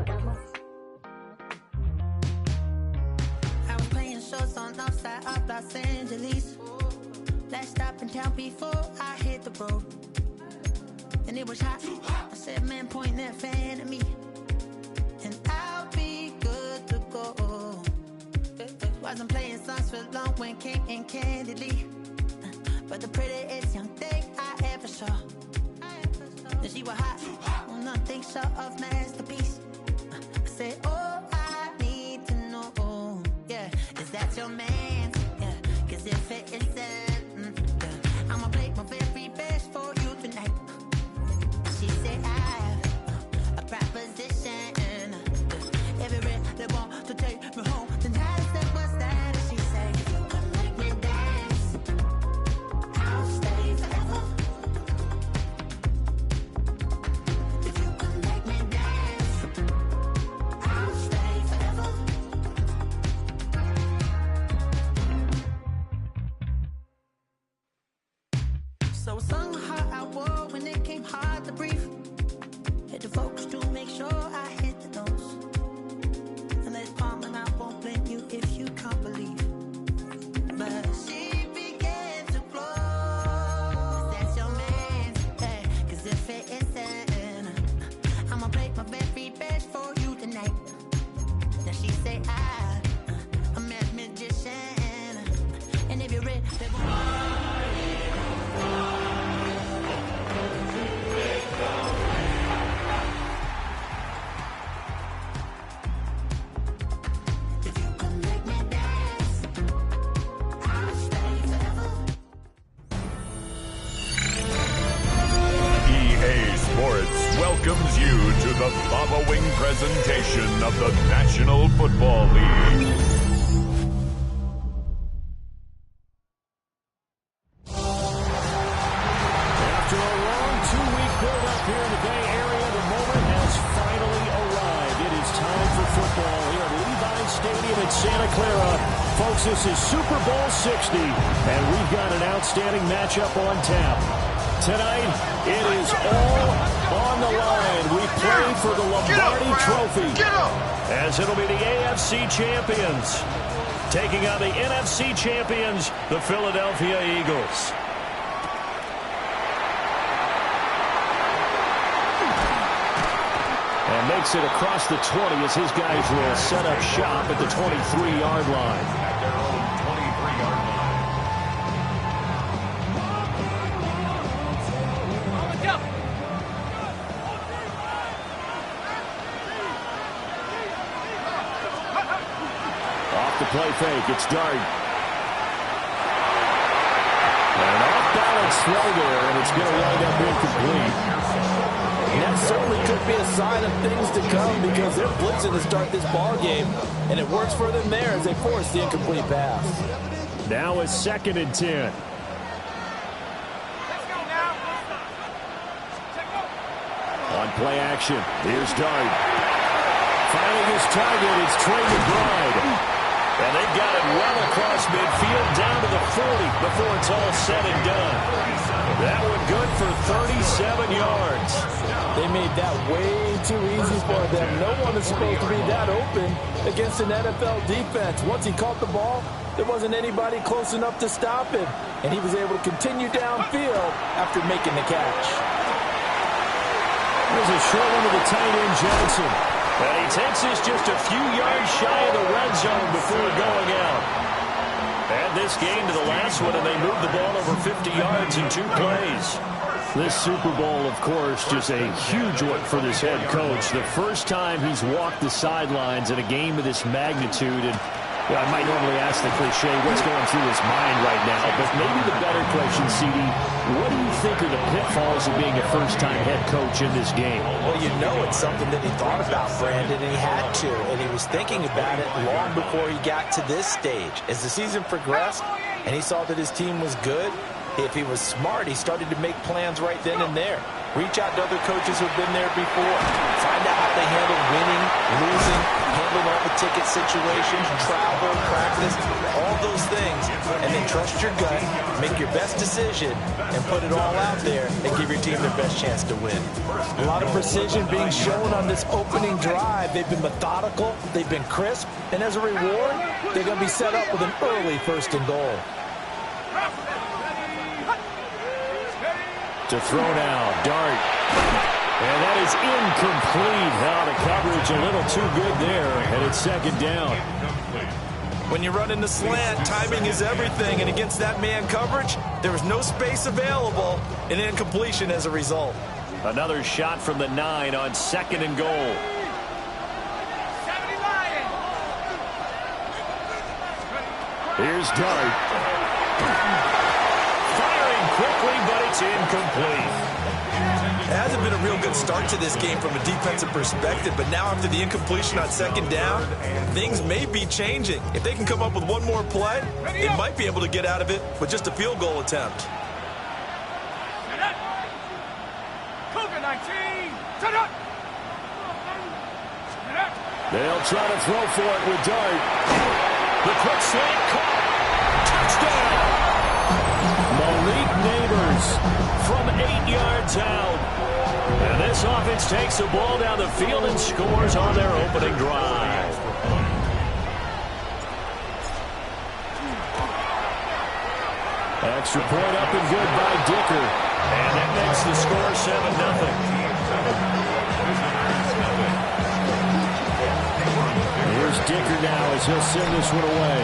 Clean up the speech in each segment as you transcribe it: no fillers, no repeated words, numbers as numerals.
I was playing shows on outside of Los Angeles. Last stop in town before I hit the road. And it was hot. I said, man, point that fan at me. And I'll be good to go. Wasn't playing songs for long when King and Candidly. But the prettiest young thing I ever saw. And she was hot. Well, nothing short of masterpiece. I said, oh, I need to know. Yeah, is that your man? Yeah, cause if it isn't, I'ma play my very best for you tonight. She said, I have a proposition. Every they want to take me home. Then I said, what's that? And she said, if you can make me dance, I'll stay forever. If you can make me dance, I'll stay forever. So I sung how I wore when it came hard to breathe. Had to focus to make sure I hit the notes. And let's palm and I won't blame you if you can't believe. But she began to flow. That's your man, hey, cause if it isn't, I'ma play my very best for you tonight. Now she say I'm a magician. And if you're ready, welcomes you to the following presentation of the National Football League. After a long two-week build-up here in the Bay Area, the moment has finally arrived. It is time for football here at Levi's Stadium in Santa Clara. Folks, this is Super Bowl 60, and we've got an outstanding matchup on tap. Tonight, it is all on the line. We play for the Lombardi Trophy, as it'll be the AFC champions taking on the NFC champions, the Philadelphia Eagles. And makes it across the 20 as his guys will set up shop at the 23-yard line. At their own 23-yard line. Play fake, it's Dart. An off-balance throw there, and it's going to wind up incomplete. And that certainly could be a sign of things to come because they're blitzing to start this ball game, and it works for them there as they force the incomplete pass. Now it's 2nd and 10. On play action, here's Dart. Finding his target, it's Trey McBride. And they've got it well across midfield, down to the 40 before it's all said and done. That one good for 37 yards. They made that way too easy for them. No one is supposed to be that open against an NFL defense. Once he caught the ball, there wasn't anybody close enough to stop him. And he was able to continue downfield after making the catch. There's a short one to the tight end, Johnson. And he takes this just a few yards shy of the red zone before going out. Add this game to the last one, and they moved the ball over 50 yards in 2 plays. This Super Bowl, of course, just a huge one for this head coach. The first time he's walked the sidelines in a game of this magnitude. And I might normally ask the cliche, what's going through his mind right now? But maybe the better question, CD, what do you think are the pitfalls of being a first-time head coach in this game? Well, you know it's something that he thought about, Brandon, and he had to. And he was thinking about it long before he got to this stage. As the season progressed and he saw that his team was good, if he was smart, he started to make plans right then and there. Reach out to other coaches who've been there before. Find out how they handle winning, losing, handling all the ticket situations, travel, practice, all those things. And then and trust your gut, make your best decision, and put it all out there and give your team their best chance to win. A lot of precision being shown on this opening drive. They've been methodical, they've been crisp, and as a reward, they're going to be set up with an early 1st and goal. To throw now, Dart. And that is incomplete. Now the coverage a little too good there, and it's 2nd down. When you run in the slant, timing is everything, and against that man coverage, there was no space available, and incompletion as a result. Another shot from the 9 on 2nd and goal. Here's Dart. Firing quickly, but it's incomplete. It hasn't been a real good start to this game from a defensive perspective, but now after the incompletion on 2nd down, things may be changing. If they can come up with one more play, they might be able to get out of it with just a field goal attempt. They'll try to throw for it with Dart. The quick slant caught. Touchdown! Malik Neighbors from 8 yards out. And this offense takes the ball down the field and scores on their opening drive. Extra point up and good by Dicker. And that makes the score 7-0. Here's Dicker now as he'll send this one away.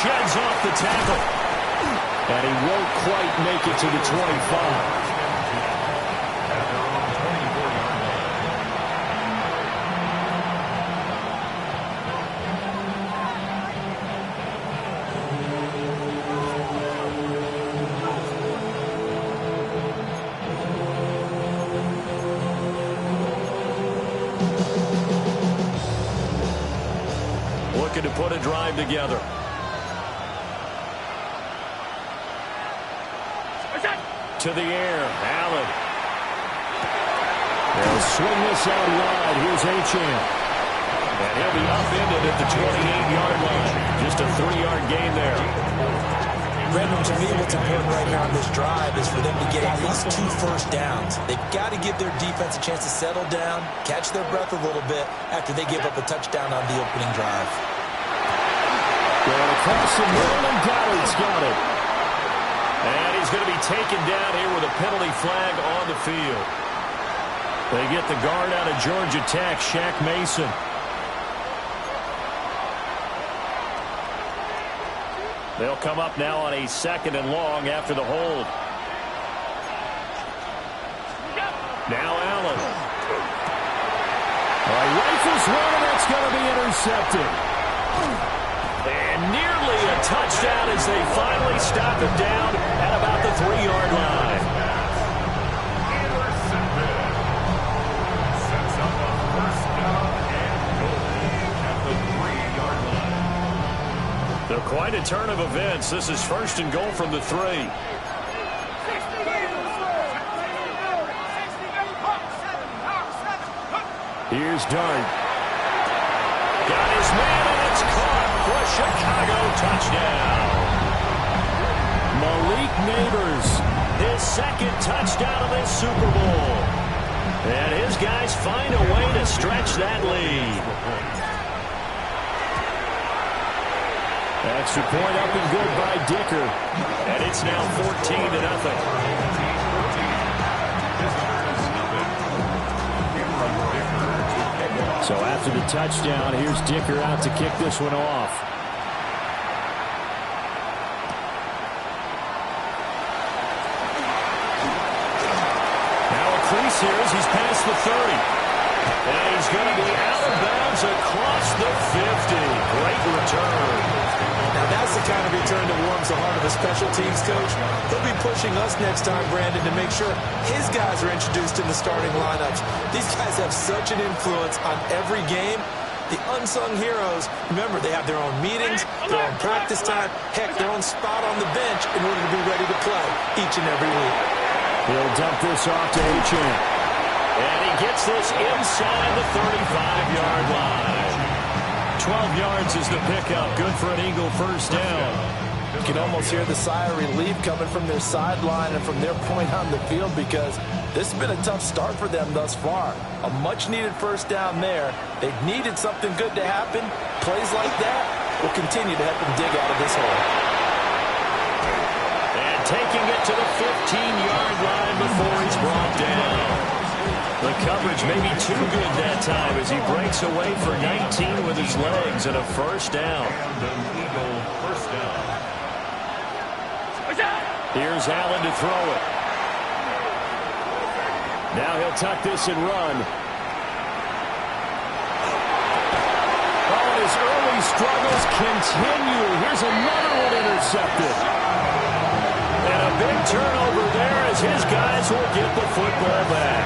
Sheds off the tackle. And he won't quite make it to the 25. Looking to put a drive together. To the air, Allen. They'll swing this out wide. Here's Achane. And he'll be upended at the 28-yard line. Just a 3-yard gain there. Brendan, to me, what's important right here on this drive is for them to get at least 2 first downs. They've got to give their defense a chance to settle down, catch their breath a little bit after they give up a touchdown on the opening drive. Going across the middle, and Goddard's got it. And he's going to be taken down here with a penalty flag on the field. They get the guard out of Georgia Tech, Shaq Mason. They'll come up now on a 2nd and long after the hold. Now Allen. Rifles one, and that's going to be intercepted. And nearly a touchdown as they finally stop it down at about the 3-yard line. Sets up a 1st down and goal at the 3-yard line. So quite a turn of events. This is 1st and goal from the 3. Here's Dart. Got his man, and it's caught for a Chicago touchdown. Malik Neighbors, his 2nd touchdown of this Super Bowl. And his guys find a way to stretch that lead. Extra point up and good by Dicker. And it's now 14-0. So after the touchdown, here's Dicker out to kick this one off. Now a crease here as he's past the 30. And he's going to be out of bounds across the 50. Great return. Now that's the kind of return that warms the heart of a special teams coach. He'll be pushing us next time, Brandon, to make sure his guys are introduced in the starting lineups. These guys have such an influence on every game. The unsung heroes, remember, they have their own meetings, their own practice time, heck, their own spot on the bench in order to be ready to play each and every week. He'll dump this off to Achane. And he gets this inside the 35-yard line. 12 yards is the pickup. Good for an Eagle first down. You can almost hear the sigh of relief coming from their sideline and from their point on the field because this has been a tough start for them thus far. A much-needed first down there. They've needed something good to happen. Plays like that will continue to help them dig out of this hole. And taking it to the 15-yard line before he's brought down. The coverage may be too good that time as he breaks away for 19 with his legs and a first down. Here's Allen to throw it. Now he'll tuck this and run. Oh, his early struggles continue. Here's another one intercepted. And a big turnover there as his guys will get the football back.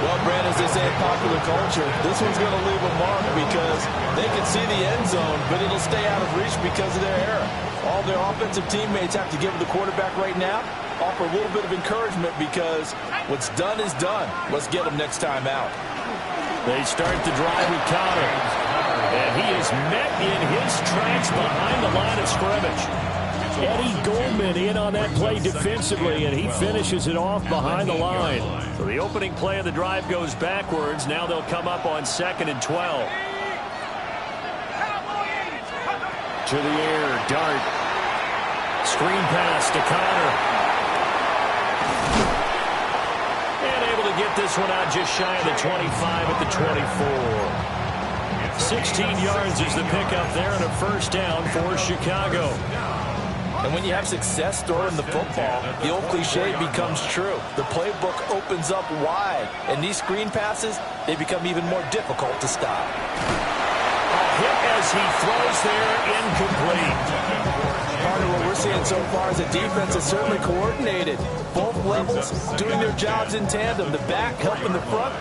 Well, Brad, as they say in popular culture, this one's going to leave a mark because they can see the end zone, but it'll stay out of reach because of their error. All their offensive teammates have to give the quarterback right now, offer a little bit of encouragement because what's done is done. Let's get them next time out. They start the drive with Connor, and he is met in his tracks behind the line of scrimmage. Eddie Goldman in on that play defensively, and he finishes it off behind the line. So the opening play of the drive goes backwards. Now they'll come up on 2nd and 12. To the air, Dart. Screen pass to Connor. And able to get this one out just shy of the 25 at the 24. 16 yards is the pickup there and a first down for Chicago. And when you have success throwing the football, the old cliche becomes true. The playbook opens up wide, and these screen passes, they become even more difficult to stop. A hit as he throws there, incomplete. Part of what we're seeing so far is a defense that's certainly coordinated. Both levels doing their jobs in tandem. The back helping the front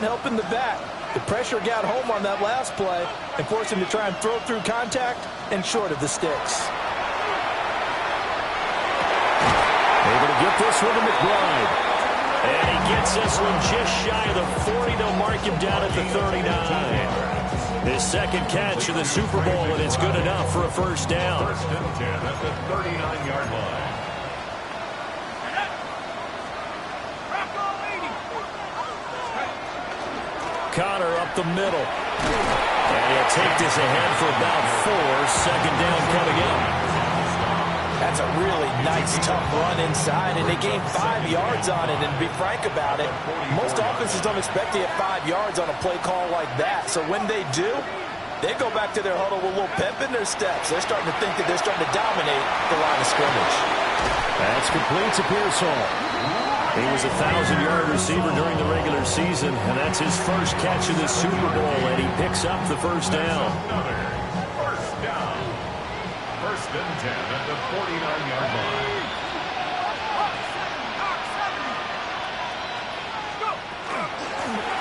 helping the back. The pressure got home on that last play and forced him to try and throw through contact and short of the sticks. Able to get this one to McBride. And he gets this one just shy of the 40. They'll mark him down at the 39. His second catch of the Super Bowl, and it's good enough for a first down. First and 10 at the 39-yard line. Connor up the middle. And he'll take this ahead for about 4. Second down coming up. That's a really nice, tough run inside, and they gained 5 yards on it. And to be frank about it, most offenses don't expect to get 5 yards on a play call like that. So when they do, they go back to their huddle with a little pep in their steps. They're starting to think that they're starting to dominate the line of scrimmage. That's complete to Pearsall. He was a 1,000-yard receiver during the regular season, and that's his first catch of the Super Bowl, and he picks up the first down. First down. First and 10 at the 49-yard line.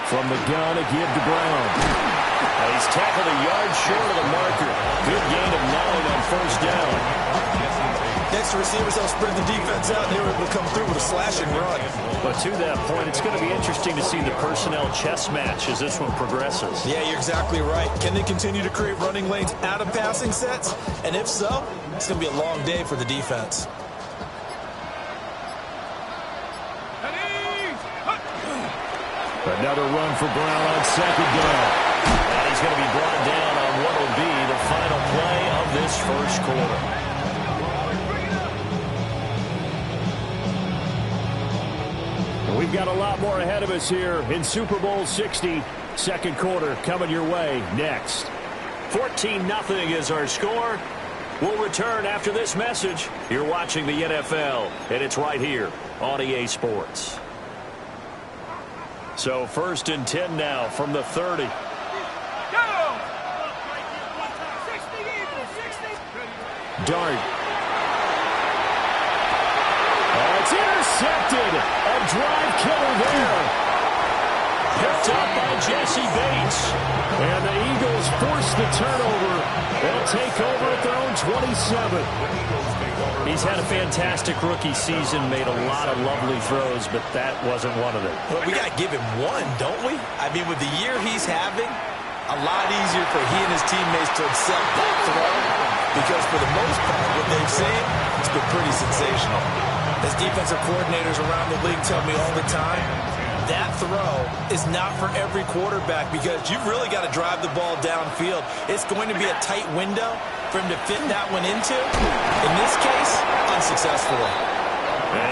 From the gun, a give to Brown. And he's tackled a yard short of the marker. Good gain of 9 on first down. Next, the receivers help spread the defense out, and they were able to come through with a slashing run. But to that point, it's going to be interesting to see the personnel chess match as this one progresses. Yeah, you're exactly right. Can they continue to create running lanes out of passing sets? And if so, it's going to be a long day for the defense. Another run for Brown on second down. And he's going to be brought down on what will be the final play of this first quarter. We've got a lot more ahead of us here in Super Bowl 60. Second quarter coming your way next. 14-0 is our score. We'll return after this message. You're watching the NFL, and it's right here on EA Sports. So 1st and 10 now from the 30. Dart. It's intercepted. A drive killer there. Picked up by Jesse Bates. And the Eagles force the turnover. They'll take over at their own 27. He's had a fantastic rookie season, made a lot of lovely throws, but that wasn't one of them. Well, we got to give him one, don't we? I mean, with the year he's having, a lot easier for he and his teammates to accept that throw, because for the most part, what they've seen, it's been pretty sensational. As defensive coordinators around the league tell me all the time, that throw is not for every quarterback because you've really got to drive the ball downfield. It's going to be a tight window for him to fit that one into. In this case, unsuccessfully.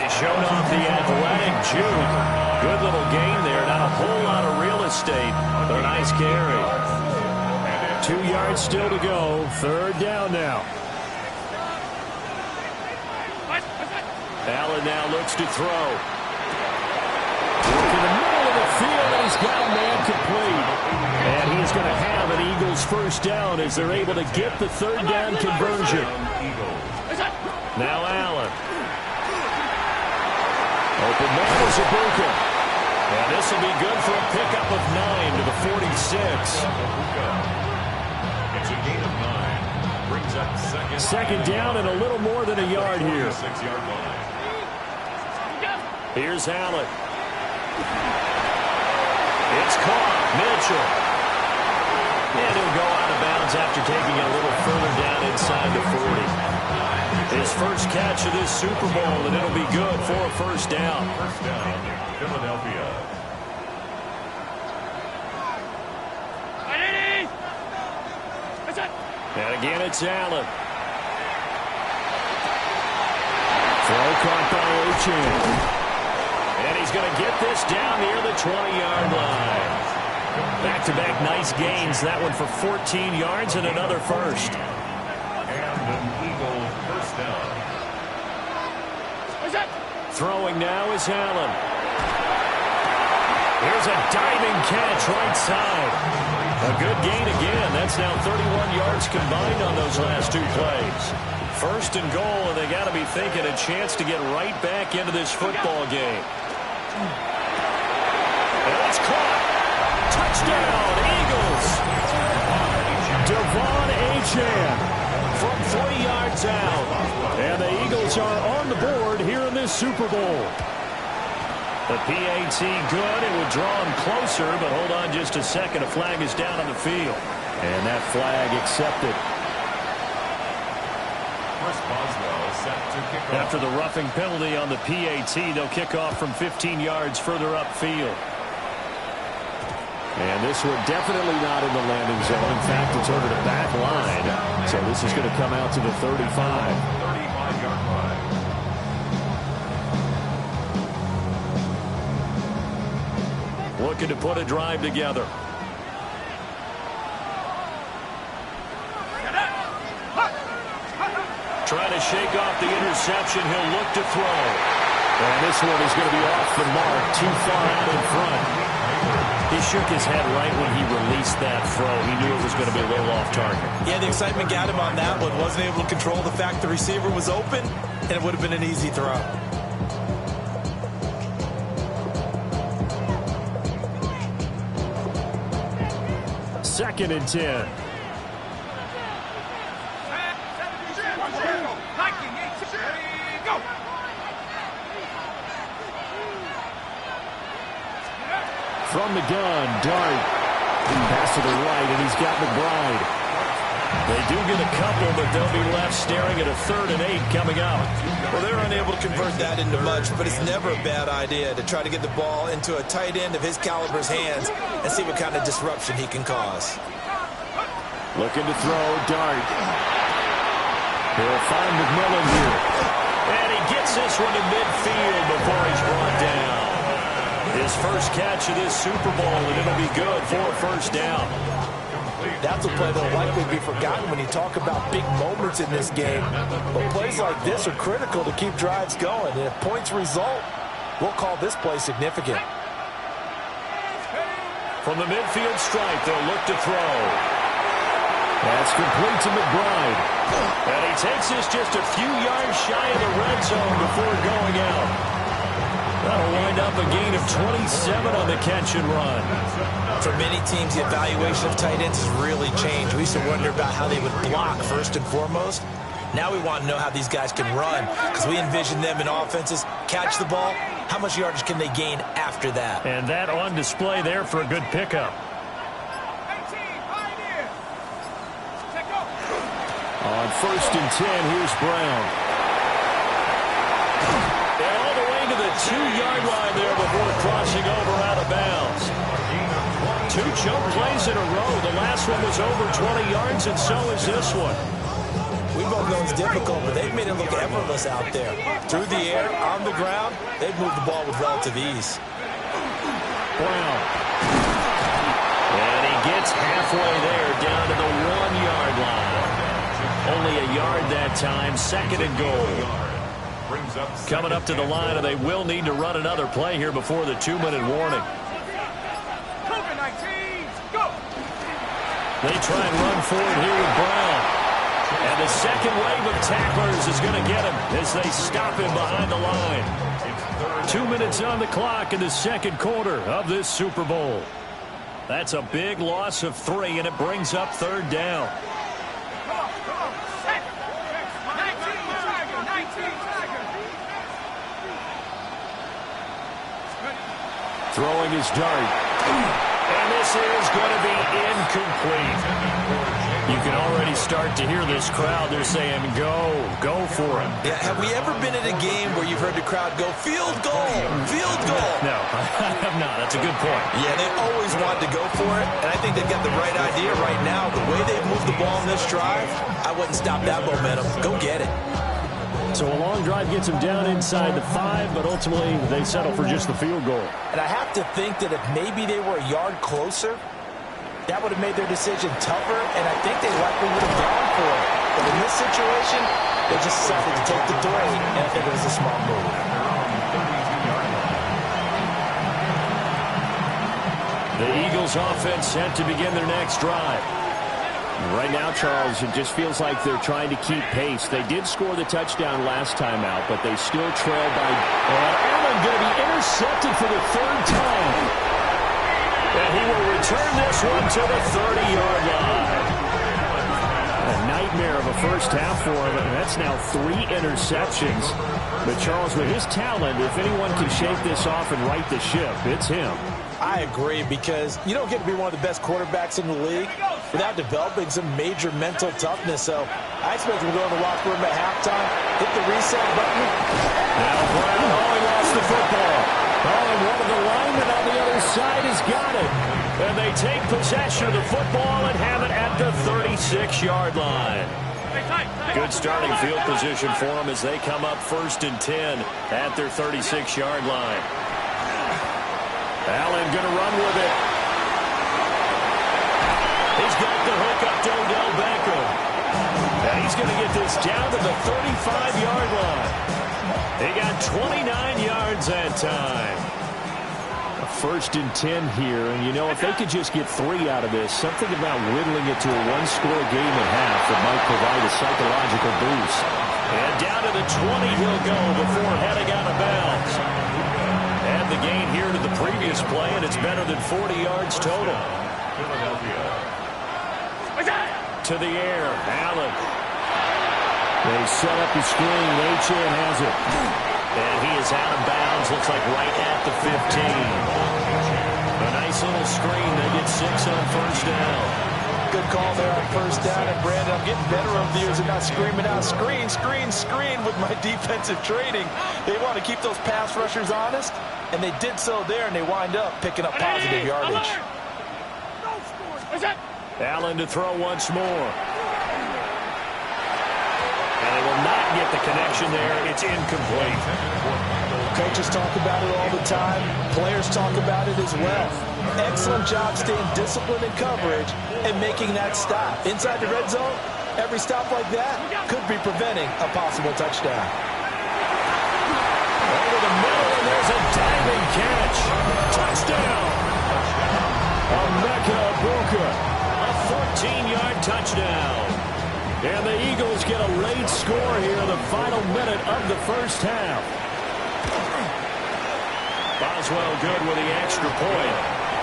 He's shown off the athletic juke. Good little gain there. Not a whole lot of real estate, but a nice carry. 2 yards still to go. Third down now. Allen now looks to throw. In the middle of the field, and he's got a man complete. And he's going to have an Eagles first down as they're able to get the third down conversion. Now Allen. Open man is Ibuka. And this will be good for a pickup of 9 to the 46. It's a gain of 9. Brings up Second down and a little more than a yard here. 6-yard line. Here's Allen. It's caught. Mitchell. And he'll go out of bounds after taking it a little further down inside the 40. His first catch of this Super Bowl, and it'll be good for a first down. First down, Philadelphia. And again, it's Allen. Throw caught by Achane. And he's going to get this down near the 20-yard line. Back-to-back nice gains. That one for 14 yards and another first. And an Eagle first down. Throwing now is Allen. Here's a diving catch right side. A good gain again. That's now 31 yards combined on those last 2 plays. First and goal, and they got to be thinking a chance to get right back into this football game. And it's caught. Touchdown, Eagles. Devon Achane from 3 yards out. And the Eagles are on the board here in this Super Bowl. The PAT good. It would draw him closer, but hold on just a second. A flag is down on the field. And that flag accepted. Chris Boswell set to kick off. After the roughing penalty on the PAT, they'll kick off from 15 yards further upfield. And this one definitely not in the landing zone. In fact, it's over the back line. So this is going to come out to the 35. 35-yard line. Looking to put a drive together. Trying to shake off the interception. He'll look to throw. And this one is going to be off the mark. Too far out in front. He shook his head right when he released that throw. He knew it was going to be a little off target. Yeah, the excitement got him on that one. Wasn't able to control the fact the receiver was open, and it would have been an easy throw. Second and 10. From the gun, Dart. Pass to the right, and he's got McBride. They do get a couple, but they'll be left staring at a 3rd and 8 coming up. Well, they're unable to convert that into much, but it's never a bad idea to try to get the ball into a tight end of his caliber's hands and see what kind of disruption he can cause. Looking to throw, Dart. He'll find McMillan here. And he gets this one to midfield before he's brought down. His first catch of this Super Bowl, and it'll be good for a first down. That's a play that will likely be forgotten when you talk about big moments in this game. But plays like this are critical to keep drives going. And if points result, we'll call this play significant. From the midfield stripe, they'll look to throw. That's complete to McBride. And he takes this just a few yards shy of the red zone before going out. That'll wind up a gain of 27 on the catch and run. For many teams, the evaluation of tight ends has really changed. We used to wonder about how they would block first and foremost. Now we want to know how these guys can run, because we envision them in offenses, catch the ball, how much yardage can they gain after that? And that on display there for a good pickup. On 1st and 10, here's Brown. And all the way to the 2-yard line there before crossing over out of bounds. 2 choke plays in a row. The last one was over 20 yards, and so is this one. We both know it's difficult, but they've made it look effortless out there. Through the air, on the ground, they've moved the ball with relative ease. Brown. And he gets halfway there, down to the 1-yard line. Only a yard that time, 2nd and goal. Coming up to the line, and they will need to run another play here before the 2-minute warning. They try and run forward here with Brown. And the second wave of tacklers is going to get him as they stop him behind the line. 2 minutes on the clock in the 2nd quarter of this Super Bowl. That's a big loss of 3, and it brings up 3rd down. Throwing his dart. And this is going to be incomplete. You can already start to hear this crowd. They're saying, go for it. Yeah, have we ever been at a game where you've heard the crowd go, field goal, field goal? No, I have not. That's a good point. Yeah, they always want to go for it, and I think they've got the right idea right now. The way they've moved the ball in this drive, I wouldn't stop that momentum. Go get it. So a long drive gets them down inside the 5, but ultimately they settle for just the field goal. And I have to think that if maybe they were a yard closer, that would have made their decision tougher, and I think they likely would have gone for it. But in this situation, they just decided to take the three, and I think it was a smart move. The Eagles offense set to begin their next drive. Right now, Charles, it just feels like they're trying to keep pace. They did score the touchdown last time out, but they still trail by... And Allen going to be intercepted for the 3rd time. And he will return this one to the 30-yard line. A nightmare of a first half for him, and that's now 3 interceptions. But Charles, with his talent, if anyone can shake this off and right the ship, it's him. I agree, because you don't get to be one of the best quarterbacks in the league without developing some major mental toughness. So I expect him to go in the locker room at halftime, hit the reset button. Now Brown, he lost the football. And one of the linemen on the other side has got it. And they take possession of the football and have it at the 36-yard line. Good starting field position for them as they come up 1st and 10 at their 36-yard line. Allen going to run with it. He's got the hook up to Odell Beckham. And he's going to get this down to the 35-yard line. He got 29 yards that time. 1st and 10 here, and you know, if they could just get 3 out of this, something about whittling it to a 1-score game at half that might provide a psychological boost. And down to the 20 he'll go before heading out of bounds. And the gain here to the previous play, and it's better than 40 yards total. To the air, Allen. They set up the screen. Achane has it. And he is out of bounds. Looks like right at the 15. A nice little screen. They get 6 on 1st down. Good call there on 1st down. And Brandon, I'm getting better over the years and not screaming out, screen, screen, screen with my defensive training. They want to keep those pass rushers honest, and they did so there, and they wind up picking up positive yardage. Allen to throw once more. And they will not get the connection there. It's incomplete. Coaches talk about it all the time. Players talk about it as well. Excellent job staying disciplined in coverage and making that stop. Inside the red zone, every stop like that could be preventing a possible touchdown. Over the middle, and there's a diving catch. Touchdown. Emeka Egbuka. A 14-yard touchdown. And the Eagles get a late score here in the final minute of the first half. Boswell good with the extra point.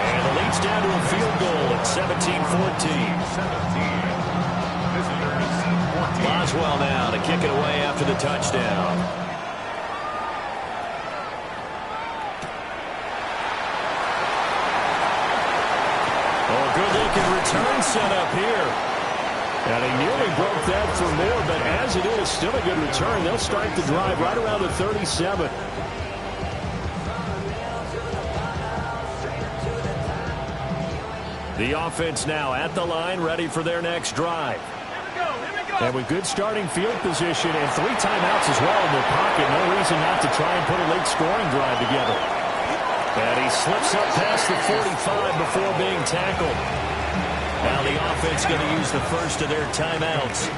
And the lead's down to a field goal at 17-14. Boswell now to kick it away after the touchdown. Oh, good-looking return set up here. And he nearly broke that for more, but as it is, still a good return. They'll start the drive right around the 37. The offense now at the line, ready for their next drive. And with good starting field position and 3 timeouts as well in their pocket, no reason not to try and put a late scoring drive together. And he slips up past the 45 before being tackled. Now the offense going to use the first of their timeouts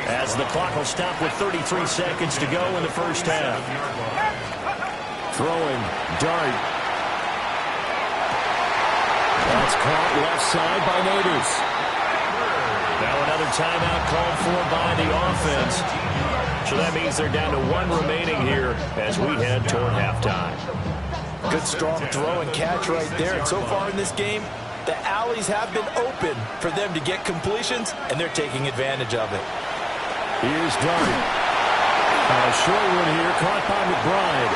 as the clock will stop with 33 seconds to go in the first half. Throwing, Dart. That's caught left side by Neighbors. Now another timeout called for by the offense. So that means they're down to 1 remaining here as we head toward halftime. Good strong throw and catch right there. And so far in this game, the alleys have been open for them to get completions, and they're taking advantage of it. Here's Dart. A short one here, caught by McBride.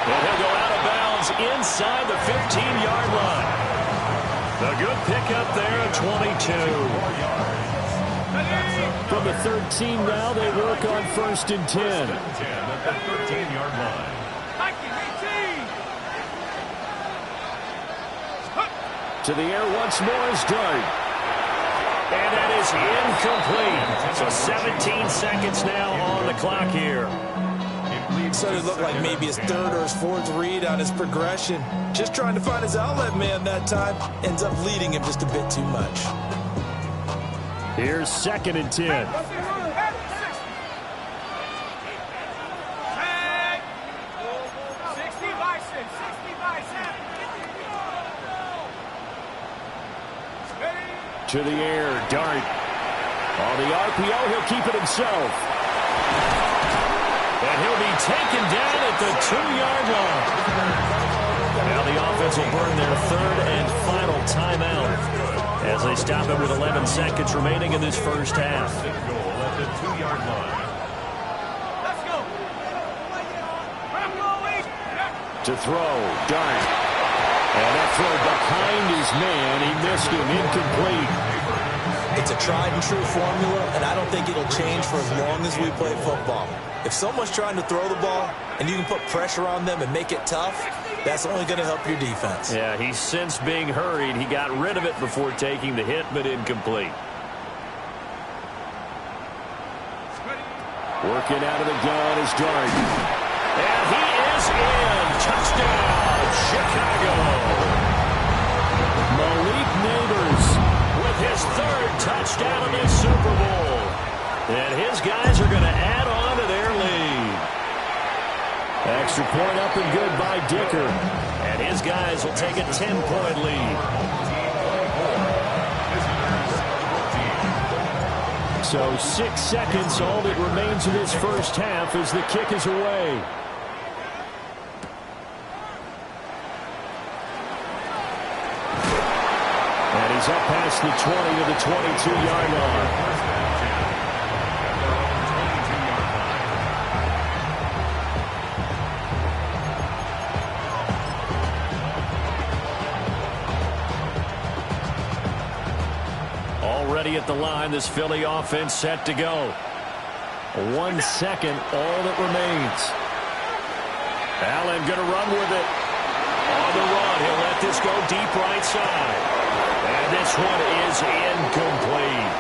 And he'll go out of bounds inside the 15-yard line. A good pickup there at 22. From the 13 now, they work on 1st and 10. At the 13-yard line. To the air once more is Dart. And that is incomplete. So 17 seconds now on the clock here. So it looked like maybe his 3rd or his 4th read on his progression. Just trying to find his outlet man that time. Ends up leading him just a bit too much. Here's 2nd and 10. To the air, Dart. On the RPO, he'll keep it himself. And he'll be taken down at the 2-yard line. Now the offense will burn their 3rd and final timeout as they stop it with 11 seconds remaining in this first half. Goal at the 2-yard line. To throw, Dart. And that throw behind his man, he missed him, incomplete. It's a tried-and-true formula, and I don't think it'll change for as long as we play football. If someone's trying to throw the ball and you can put pressure on them and make it tough, that's only going to help your defense. Yeah, he's since being hurried. He got rid of it before taking the hit, but incomplete. Working out of the gun is Dart. And he is in. Touchdown, Chicago. Malik Neighbors with his 3rd touchdown in this Super Bowl. And his guys are going to add on to their lead. Extra point up and good by Dicker. And his guys will take a 10-point lead. So 6 seconds, all that remains in this first half as the kick is away. And he's up past the 20 to the 22-yard line. Already at the line, this Philly offense set to go. 1 second, all that remains. Allen going to run with it. On the run, he'll let this go deep right side. And this one is incomplete.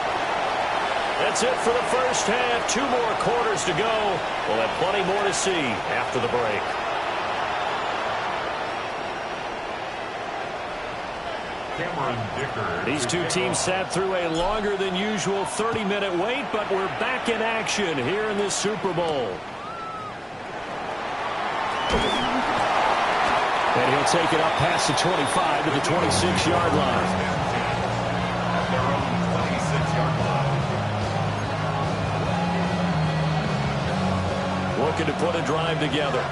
That's it for the first half. 2 more quarters to go. We'll have plenty more to see after the break. These 2 teams sat through a longer than usual 30-minute wait, but we're back in action here in this Super Bowl. And he'll take it up past the 25 to the 26-yard line. Looking to put a drive together.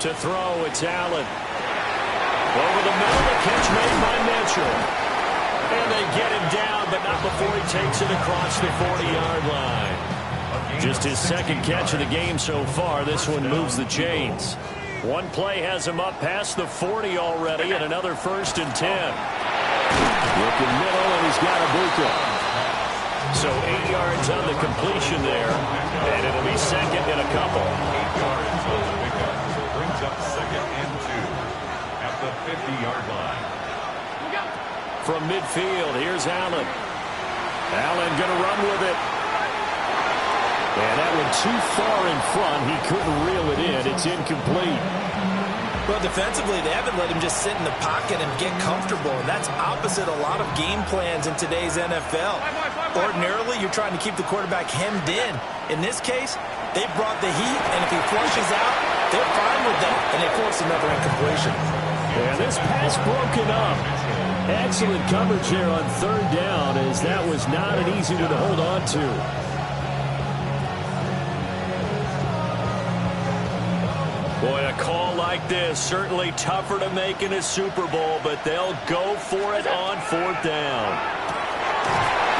To throw, it's Allen. Over the middle, the catch made by Mitchell. And they get him down, but not before he takes it across the 40-yard line. Just his second catch of the game so far. This one moves the chains. One play has him up past the 40 already, and another 1st and 10. Looking middle, and he's got Ibuka. So 8 yards on the completion there, and it'll be second and a couple. 8 yards on the pickup. Brings up 2nd and 2 at the 50-yard line. From midfield, here's Allen. Allen going to run with it. And that one too far in front. He couldn't reel it in. It's incomplete. Well, defensively, they haven't let him just sit in the pocket and get comfortable. And that's opposite a lot of game plans in today's NFL. Ordinarily, you're trying to keep the quarterback hemmed in. In this case, they brought the heat, and if he flushes out, they're fine with that. And they force another incompletion. And this pass broken up. Excellent coverage here on 3rd down, as that was not an easy one to hold on to. Boy, a call like this, certainly tougher to make in a Super Bowl, but they'll go for it on 4th down.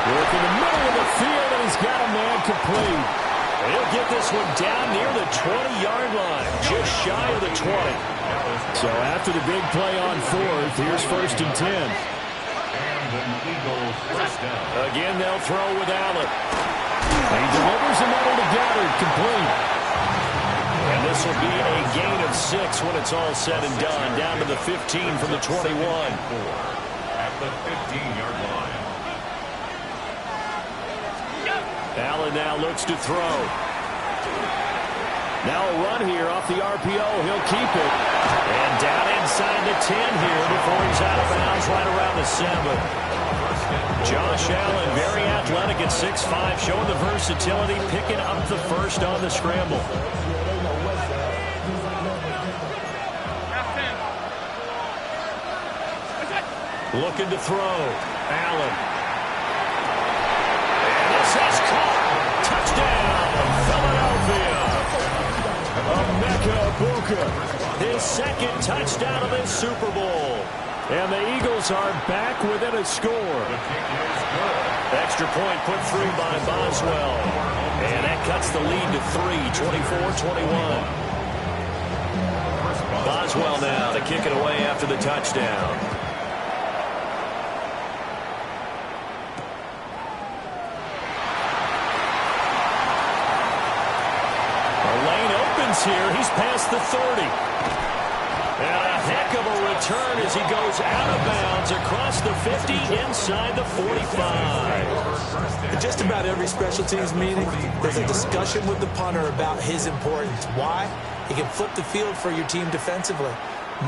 Work in the middle of the field, and he's got a man complete. He'll get this one down near the 20-yard line, just shy of the 20. So after the big play on 4th, here's 1st and 10. Again, they'll throw with Allen. He delivers another to Goddard, complete. And this will be a gain of 6 when it's all said and done, down to the 15 from the 21. At the 15-yard line. Allen now looks to throw. Now a run here off the RPO. He'll keep it. And down inside the 10 here before he's out of bounds right around the 7. Josh Allen, very athletic at 6'5", showing the versatility, picking up the first on the scramble. Looking to throw. Allen. And this is caught. Touchdown, Philadelphia. Emeka Egbuka. His second touchdown of this Super Bowl. And the Eagles are back within a score. Extra point put through by Boswell. And that cuts the lead to 3, 24-21. Boswell now to kick it away after the touchdown. Here, he's past the 30. And a heck of a return as he goes out of bounds across the 50 inside the 45. In just about every special teams meeting, there's a discussion with the punter about his importance. Why? He can flip the field for your team defensively,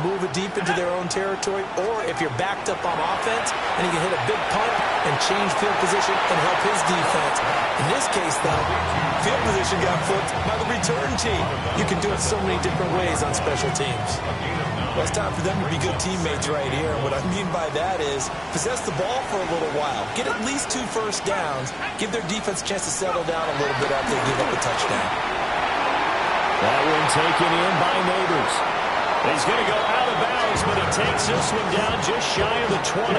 move it deep into their own territory, or if you're backed up on offense, and he can hit a big punt and change field position and help his defense. In this case, though, field position got flipped by the return team. You can do it so many different ways on special teams. Well, it's time for them to be good teammates right here. And what I mean by that is possess the ball for a little while, get at least 2 first downs, give their defense a chance to settle down a little bit after they give up a touchdown. That one taken in by Neighbors. He's going to go out of bounds, but he takes this one down just shy of the 20.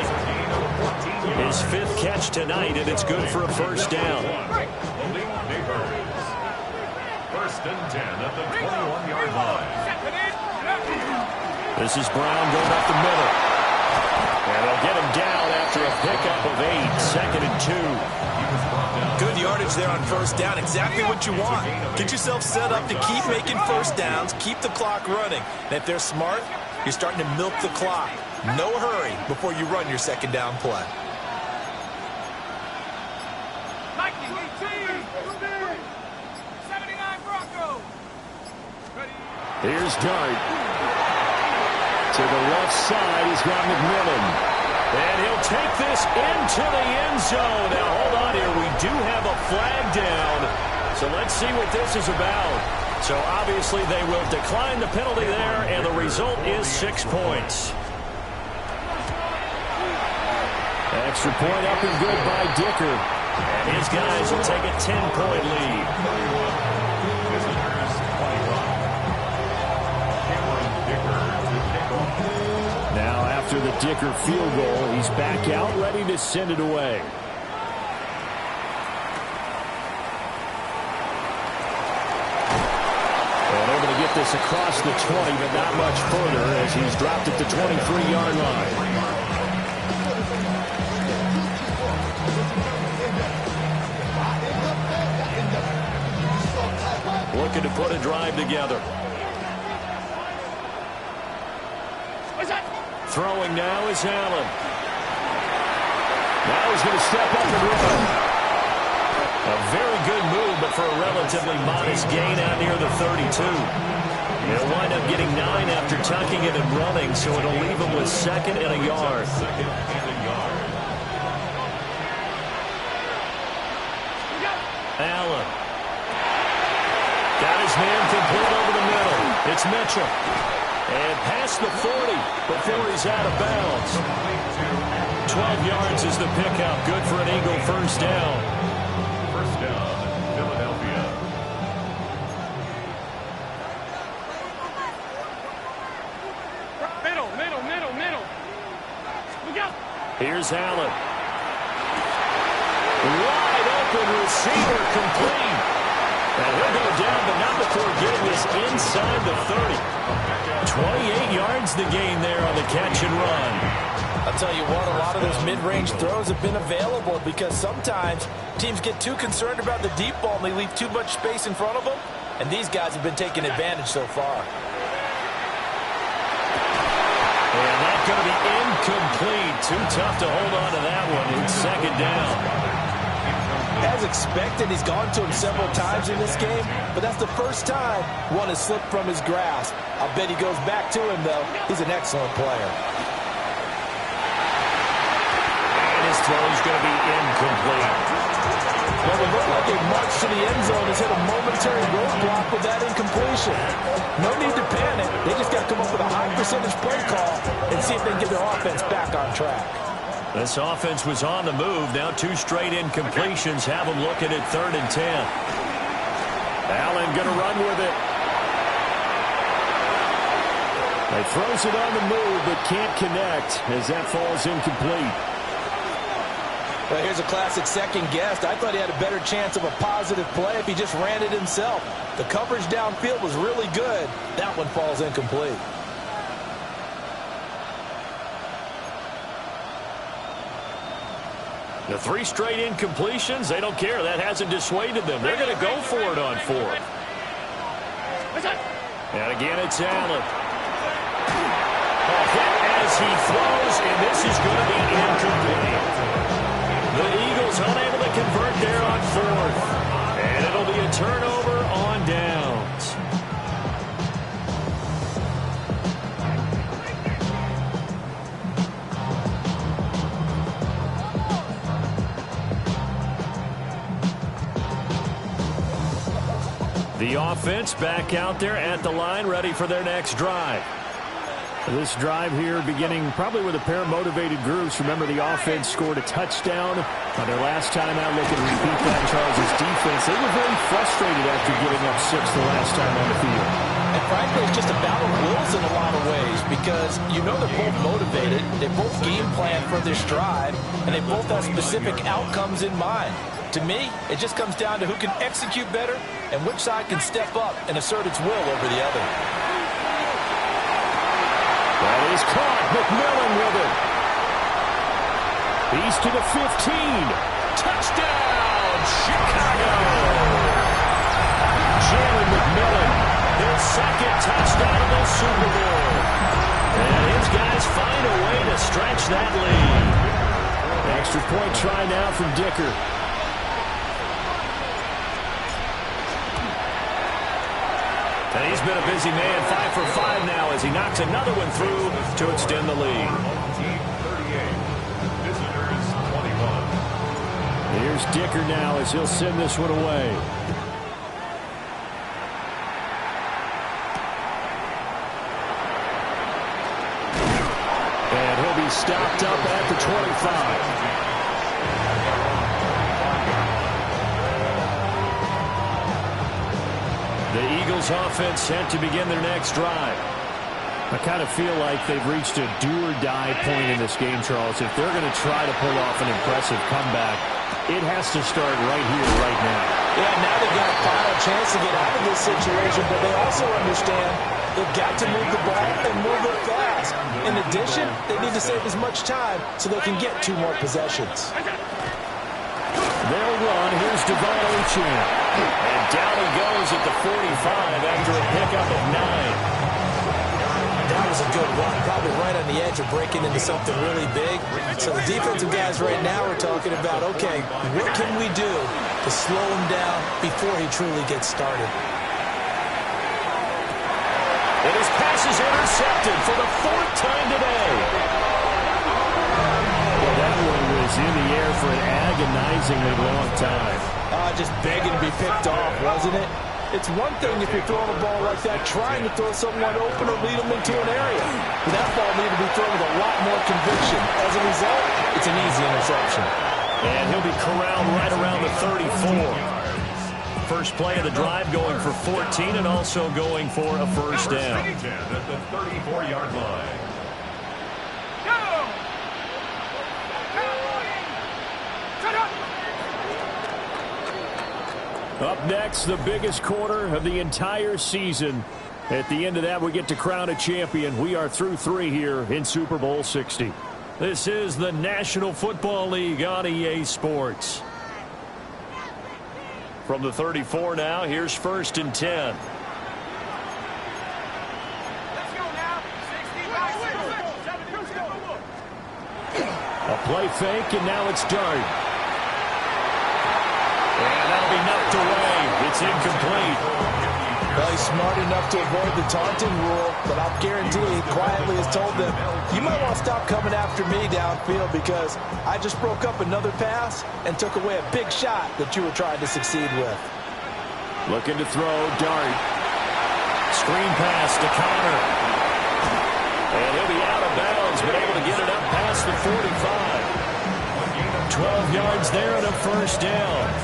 His 5th catch tonight, and it's good for a first down. 1st and 10 at the 21-yard line. This is Brown going up the middle. And they'll get him down after a pickup of 8, 2nd and 2. Good yardage there on first down. Exactly what you want. Get yourself set up to keep making first downs, keep the clock running. And if they're smart, you're starting to milk the clock. No hurry before you run your second down play. Here's Dart. To the left side, he's got McMillan. And he'll take this into the end zone. Now, hold on here. We do have a flag down. So let's see what this is about. So, obviously, they will decline the penalty there, and the result is 6 points. Extra point up and good by Dicker. And his guys will take a 10-point lead. after the Dicker field goal. He's back out, ready to send it away. And able to get this across the 20, but not much further as he's dropped at the 23-yard line. Looking to put a drive together. Throwing now is Allen. Now he's going to step up and run. A very good move, but for a relatively modest gain out near the 32. He'll wind up getting 9 after tucking it and running, so it'll leave him with 2nd and a yard. Allen. Got his man complete over the middle. It's Mitchell. And past the 40 before he's out of bounds. 12 yards is the pickup. Good for an Eagle first down. First down, Philadelphia. Middle. Look out. Here's Allen. Wide open receiver complete. And he'll go down, but not before getting this inside the 30. 28 yards the gain there on the catch and run. I'll tell you what, a lot of those mid-range throws have been available because sometimes teams get too concerned about the deep ball and they leave too much space in front of them, and these guys have been taking advantage so far. And that's going to be incomplete. Too tough to hold on to that one. It's 2nd down. As expected, he's gone to him several times in this game, but that's the first time one has slipped from his grasp. I'll bet he goes back to him, though. He's an excellent player. And his throw is going to be incomplete. Well, it looked like a march to the end zone has hit a momentary roadblock with that incompletion. No need to panic. They just got to come up with a high percentage play call and see if they can get their offense back on track. This offense was on the move. Now 2 straight incompletions have them looking at 3rd and 10. Allen going to run with it. He throws it on the move, but can't connect as that falls incomplete. Well, here's a classic second guess. I thought he had a better chance of a positive play if he just ran it himself. The coverage downfield was really good. That one falls incomplete. The 3 straight incompletions, they don't care. That hasn't dissuaded them. They're going to go for it on 4th. And again, it's Allen. A hit as he throws, and this is going to be incomplete. The Eagles unable to convert there on 4th. And it'll be a turnover on downs. The offense back out there at the line, ready for their next drive. This drive here beginning probably with a pair of motivated groups. Remember, the offense scored a touchdown on their last time out. Looking to repeat that. Charles' defense, they were very frustrated after giving up 6 the last time on the field. And frankly, it's just a battle of wills in a lot of ways because you know they're both motivated, they both game plan for this drive, and they both have specific outcomes in mind. To me, it just comes down to who can execute better and which side can step up and assert its will over the other. That is caught. McMillan with it. He's to the 15. Touchdown, Chicago! Jalen McMillan, his 2nd touchdown of the Super Bowl. And his guys find a way to stretch that lead. Extra point try now from Dicker. And he's been a busy man, 5 for 5 now as he knocks another one through to extend the lead. Team 38, visitors 21. Here's Dicker now as he'll send this one away. And he'll be stopped up at the 25. The Eagles offense set to begin their next drive. I kind of feel like they've reached a do-or-die point in this game, Charles. If they're going to try to pull off an impressive comeback, it has to start right here, right now. Yeah, now they've got a final chance to get out of this situation, but they also understand they've got to move the ball and move it fast. In addition, they need to save as much time so they can get 2 more possessions. They'll run. Here's Devon Achane. And down he goes at the 45 after a pickup of 9. That was a good run, probably right on the edge of breaking into something really big. So the defensive guys right now are talking about, okay, what can we do to slow him down before he truly gets started? And his pass is intercepted for the 4th time today. Well, that one was in the air for an agonizingly long time. Just begging to be picked off, wasn't it? It's one thing if you're throwing a ball like that, trying to throw someone open or lead them into an area. But that ball needed to be thrown with a lot more conviction. As a result, it's an easy interception. And he'll be corralled right around the 34. First play of the drive going for 14 and also going for a first down. At the 34-yard line. Up next, the biggest quarter of the entire season. At the end of that, we get to crown a champion. We are through 3 here in Super Bowl 60. This is the National Football League on EA Sports. From the 34 now, here's 1st and 10. A play fake, and now it's Dart. And that'll be knocked away. It's incomplete. Well, he's smart enough to avoid the taunting rule, but I'll guarantee he quietly has told them, you might want to stop coming after me downfield because I just broke up another pass and took away a big shot that you were trying to succeed with. Looking to throw, Dart. Screen pass to Connor. And he'll be out of bounds, but able to get it up past the 45. 12 yards there and a first down.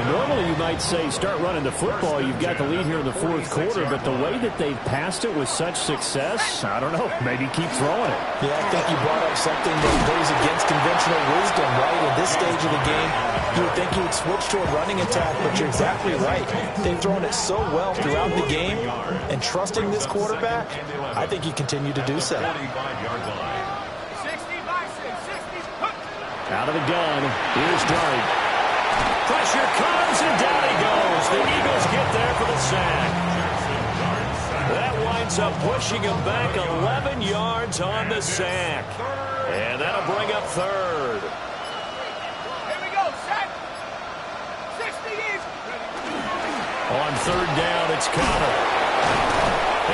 Normally you might say start running the football. You've got the lead here in the 4th quarter, but the way that they've passed it with such success, I don't know, maybe keep throwing it. Yeah, I think you brought up something that goes against conventional wisdom, right? In this stage of the game, you would think you would switch to a running attack, but you're exactly right. They've thrown it so well throughout the game, and trusting this quarterback, I think you continue to do so. Out of the gun, here's Dart. Pressure comes, and down he goes. The Eagles get there for the sack. That winds up pushing him back 11 yards on the sack. And that'll bring up 3rd. Here we go, set. 60 easy. On 3rd down, it's Connor.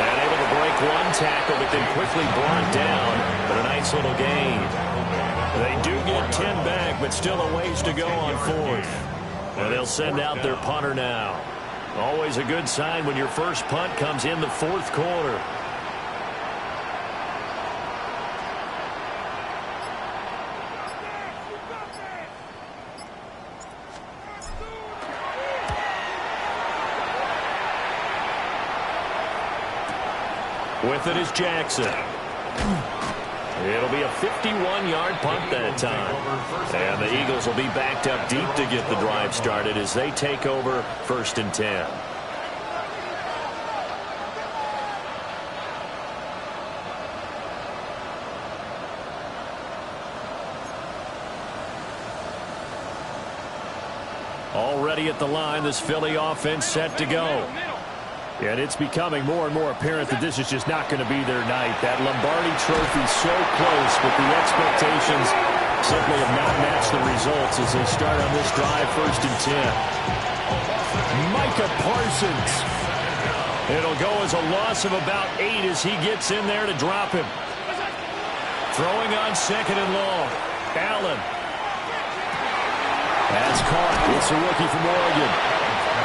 And able to break 1 tackle, but then quickly brought down. But a nice little gain. They do get 10 back, but still a ways to go on 4th. And they'll send out their punter now. Always a good sign when your first punt comes in the 4th quarter. With it is Jackson. It'll be a 51-yard punt that time. And the Eagles will be backed up deep to get the drive started as they take over 1st and 10. Already at the line, this Philly offense set to go. And it's becoming more and more apparent that this is just not going to be their night. That Lombardi Trophy so close, but the expectations simply have not matched the results as they start on this drive 1st and 10. Micah Parsons. It'll go as a loss of about 8 as he gets in there to drop him. Throwing on 2nd and long. Allen. That's caught. It's a rookie from Oregon.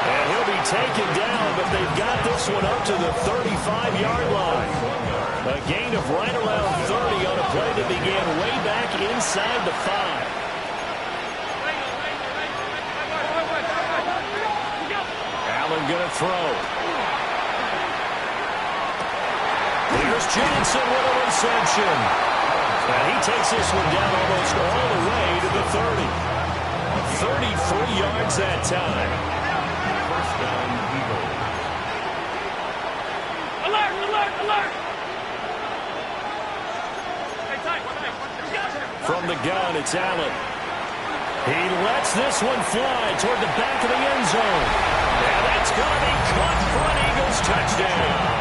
And he'll be taken down, but they've got this one up to the 35-yard line. A gain of right around 30 on a play that began way back inside the 5. Allen going to throw. Davis Johnson with a reception. And he takes this one down almost all the way to the 30. 33 yards that time. First down, Eagles. Alert, alert, alert! From the gun, it's Allen. He lets this one fly toward the back of the end zone. And that's going to be caught for an Eagles touchdown.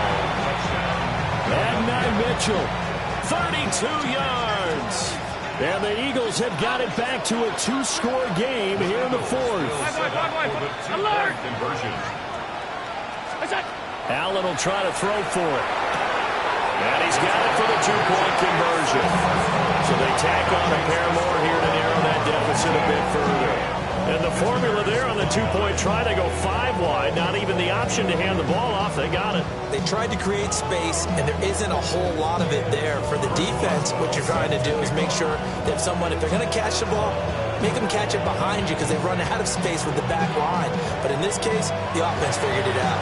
And now Mitchell, 32 yards. And the Eagles have got it back to a two-score game here in the fourth. Alert! Conversion. Allen will try to throw for it. And he's got it for the two-point conversion. So they tack on a pair more here to narrow that deficit a bit further. And the formula there on the two-point try, they go 5 wide. Not even the option to hand the ball off. They got it. They tried to create space, and there isn't a whole lot of it there. For the defense, what you're trying to do is make sure that if they're going to catch the ball, make them catch it behind you because they've run out of space with the back line. But in this case, the offense figured it out.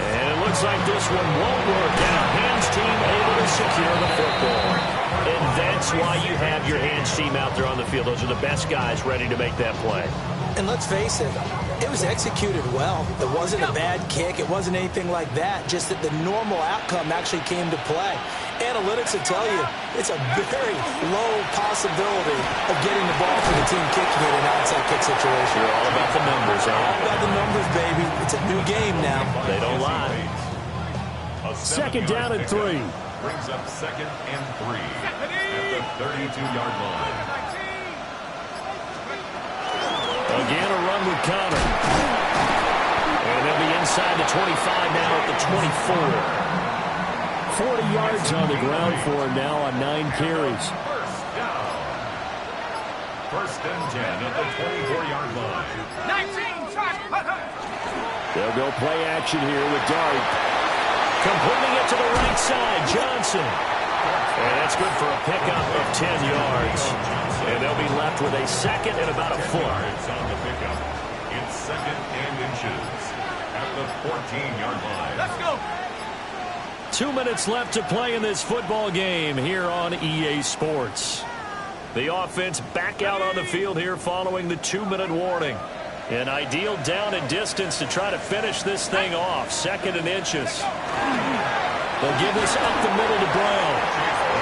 And it looks like this one won't work out. Hands team able to secure the football. And that's why you have your hands team out there on the field. Those are the best guys ready to make that play. And let's face it, it was executed well. It wasn't a bad kick. It wasn't anything like that. Just that the normal outcome actually came to play. Analytics will tell you it's a very low possibility of getting the ball for the team kicking it in an outside kick situation. You're all about the numbers, huh? All about the numbers, baby. It's a new game now. They don't lie. Second down and 3. Brings up second and 3 at the 32-yard line. Again, a run with Connor. And they'll be inside the 25 now at the 24. 40 yards on the ground for him now on 9 carries. First down. First and 10 at the 24-yard line. 19, touch. They'll go play action here with Dart. Completing it to the right side, Johnson. And that's good for a pickup of 10 yards. And they'll be left with a second and about a foot. Yards on the pickup. It's second and inches at the 14-yard line. Let's go. 2 minutes left to play in this football game here on EA Sports. The offense back out on the field here following the 2-minute warning. An ideal down and distance to try to finish this thing off. Second and inches. They'll give this up the middle to Brown.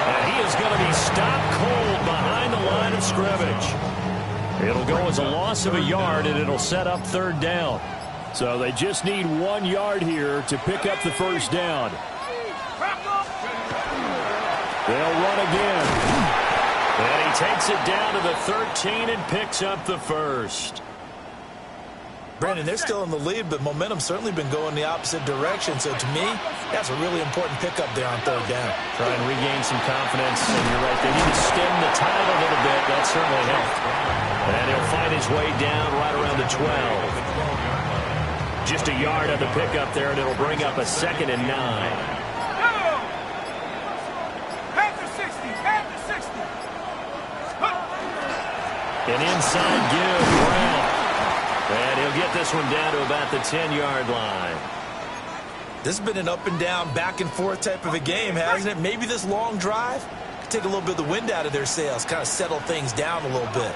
And he is going to be stopped cold behind the line of scrimmage. It'll go as a loss of a yard, and it'll set up third down. So they just need 1 yard here to pick up the first down. They'll run again. And he takes it down to the 13 and picks up the first. Brandon, they're still in the lead, but momentum's certainly been going the opposite direction. So to me, that's a really important pickup there on third down. Try and regain some confidence. And you're right, they need to stem the tide a little bit. That certainly helped. And he'll fight his way down right around the 12. Just a yard on the pickup there, and it'll bring up a second and 9. An inside give, Brown. And he'll get this one down to about the 10-yard line. This has been an up-and-down, back-and-forth type of a game, hasn't it? Maybe this long drive could take a little bit of the wind out of their sails, kind of settle things down a little bit.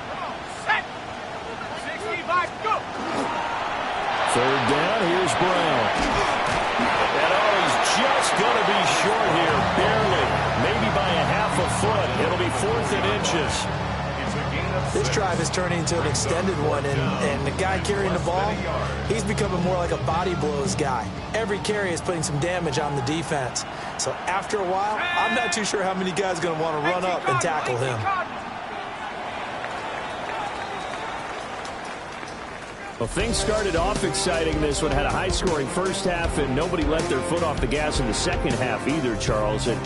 Third down, here's Brown. And he's just going to be short here, barely, maybe by a half a foot. It'll be 4th and inches. This drive is turning into an extended one, and the guy carrying the ball, he's becoming more like a body blows guy. Every carry is putting some damage on the defense. So after a while, I'm not too sure how many guys are going to want to run up and tackle him. Well, things started off exciting. This one had a high-scoring first half, and nobody let their foot off the gas in the second half either, Charles. And,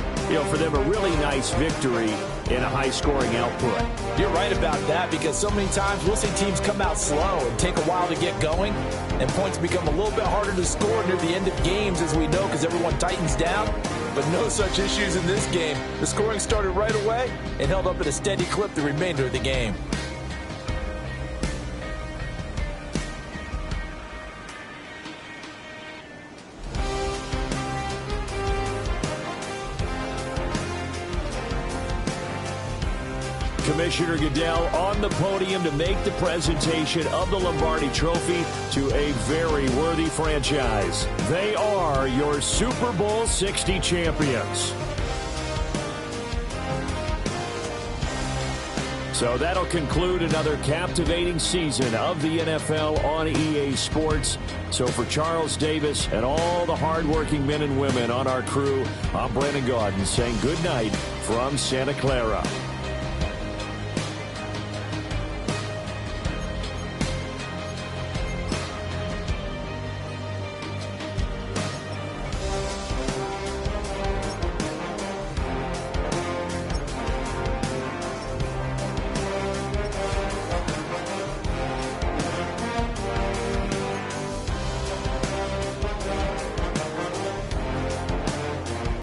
for them, a really nice victory in a high-scoring output. You're right about that, because so many times we'll see teams come out slow and take a while to get going, and points become a little bit harder to score near the end of games, as we know, because everyone tightens down. But no such issues in this game. The scoring started right away and held up at a steady clip the remainder of the game. Commissioner Goodell on the podium to make the presentation of the Lombardi Trophy to a very worthy franchise. They are your Super Bowl 60 champions. So that'll conclude another captivating season of the NFL on EA Sports. So for Charles Davis and all the hardworking men and women on our crew, I'm Brandon Gaudin saying good night from Santa Clara.